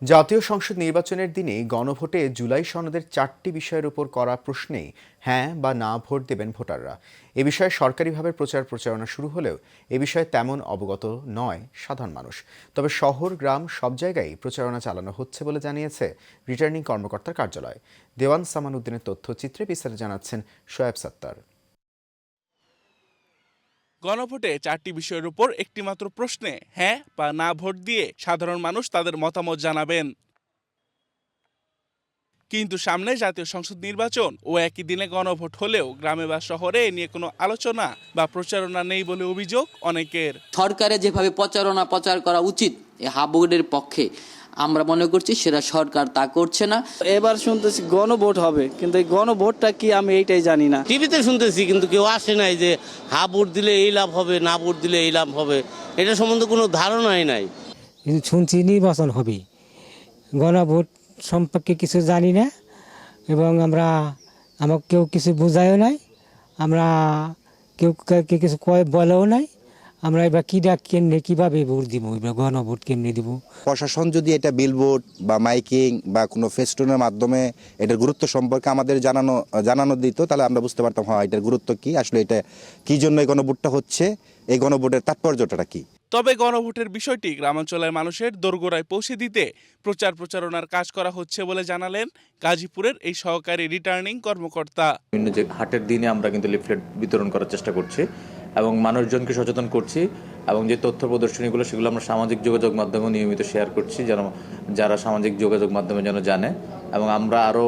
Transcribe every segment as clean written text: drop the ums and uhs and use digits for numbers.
জাতীয় সংসদ নির্বাচনের দিনে গণভোটে জুলাই সনদের 4টি বিষয়ের উপর করা প্রশ্নে হ্যাঁ বা না ভোট দেবেন ভোটাররা। এ বিষয়ে সরকারিভাবে প্রচারণা শুরু হলেও এ বিষয়ে তেমন অবগত নয় সাধারণ মানুষ। তবে শহর গ্রাম সব জায়গায় প্রচারণা চালানো হচ্ছে বলে জানিয়েছে রিটার্নিং কর্মকর্তার কার্যালয়। দেওয়ান সামান উদ্দিনের তথ্যচিত্রে বিস্তারিত জানাচ্ছেন শোয়েব সাত্তার। গণভোটে 4টি বিষয়ের উপর একটি মাত্র প্রশ্নে হ্যাঁ বা না ভোট দিয়ে সাধারণ মানুষ তাদের মতামত জানাবেন। কিন্তু সামনে জাতীয় সংসদ নির্বাচন ও একই দিনে গণভোট হলেও গ্রামে বা শহরে এ নিয়ে কোনো আলোচনা বা প্রচারণা নেই বলে অভিযোগ অনেকের। সরকারের যেভাবে প্রচার করা উচিত এই হাবুডের পক্ষে আমরা মনে করছি সেটা সরকার তা করছে না। এবার শুনতেছি গণভোট হবে, কিন্তু এই গণভোটটা কি আমি এইটাই জানি না। টিভিতে শুনতেছি, কিন্তু কেউ আসে নাই যে হা ভোট দিলে এই লাভ হবে, না ভোট দিলে এই লাভ হবে, এটা সম্বন্ধে কোনো ধারণাই নাই। কিন্তু শুনছি নির্বাচন হবে, গণভোট সম্পর্কে কিছু জানি না এবং আমাকে কেউ কিছু বোঝায়ও নাই, আমরা কেউ কিছু বলেও নাই। আমরা এবার কেমনে কীভাবে ভোট দিব, এবার গণভোট কেমনে দিব। প্রশাসন যদি এটা বিলবোর্ড বা মাইকিং বা কোনো ফেস্টুনের মাধ্যমে এটার গুরুত্ব সম্পর্কে আমাদের জানানো দিত, তাহলে আমরা বুঝতে পারতাম হ্যাঁ এটার গুরুত্ব কি, আসলে এটা কি জন্য এই গণভোটটা হচ্ছে, এই গণভোটের তাৎপর্যটা কি। তবে গণভোটের বিষয়টি গ্রামাঞ্চলের মানুষের দোরগোড়ায় পৌঁছে দিতে প্রচারণার কাজ করা হচ্ছে বলে জানালেন গাজীপুরের এই সহকারী রিটার্নিং কর্মকর্তা। বিভিন্ন যে হাটের দিনে আমরা কিন্তু লিফলেট বিতরণ করার চেষ্টা করছি এবং মানুষজনকে সচেতন করছি, এবং যে তথ্য প্রদর্শনীগুলো সেগুলো আমরা সামাজিক যোগাযোগ মাধ্যমে নিয়মিত শেয়ার করছি, যেন যারা সামাজিক যোগাযোগ মাধ্যমে যেন জানে, এবং আমরা আরও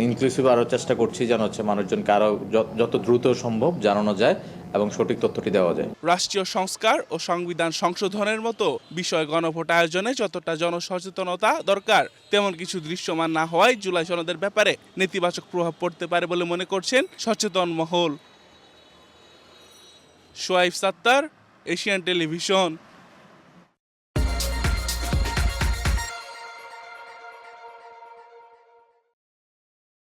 ইনক্লুসিভ আরও চেষ্টা করছি যেন মানুষজনকে আরও যত দ্রুত সম্ভব জানানো যায় এবং সঠিক তথ্যটি দেওয়া যায়। রাষ্ট্রীয় সংস্কার ও সংবিধান সংশোধনের মতো বিষয় গণভোট আয়োজনে যতটা জনসচেতনতা দরকার, তেমন কিছু দৃশ্যমান না হওয়ায় জুলাই সনদের ব্যাপারে নেতিবাচক প্রভাব পড়তে পারে বলে মনে করছেন সচেতন মহল। Shoaib Sattar, Asian television.